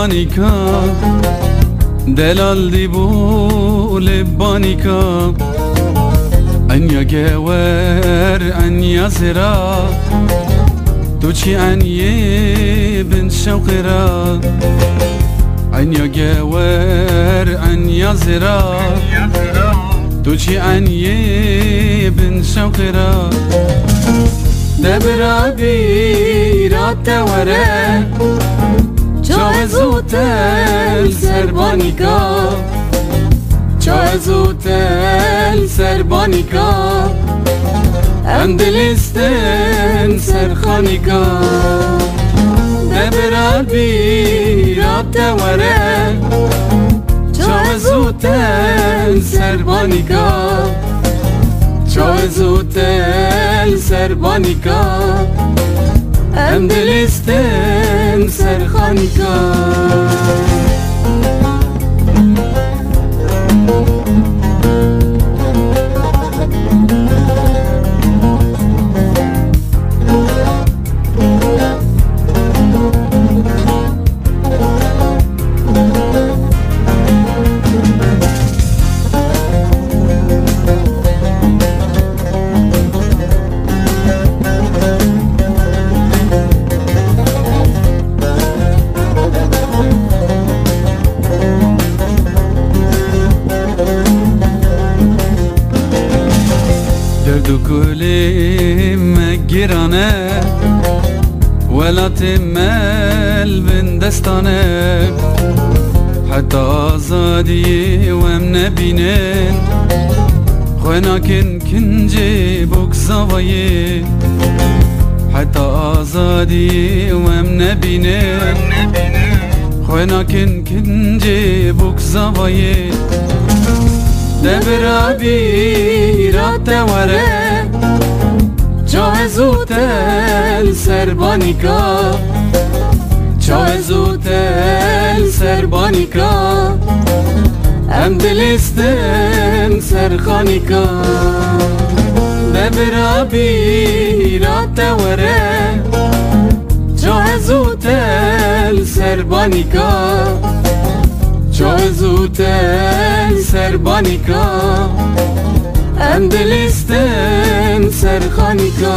سربانیکا دلال دی بو لبانیکا انیا گور انیا زرا تو چی انیه بن شوقرا انیا گور انیا زرا تو چی انیه بن شوقرا دبرا بیرات وره چای زوتل سربانیکا چای زوتل سربانیکا ام دلستن سرخانیکا دبرا بیرات وره چای زوتل سربانیکا چای زوتل سربانیکا ام دلستن سرخانیکا دو كلي مجرانه ولا تمل من دستانه حتى آزادي ومن بينين خونا كنجي بوك زوايه حتى آزادي ومن بينين خونا كنجي بوك زوايه دبرا بیرات وره چای زوتل سربانیکا چای زوتل سربانیکا ام دلستن سرخانیکا دبرا بیرات وره چای زوتل سربانیکا چای زوتل سربانیکا ام دلستن سرخانیکا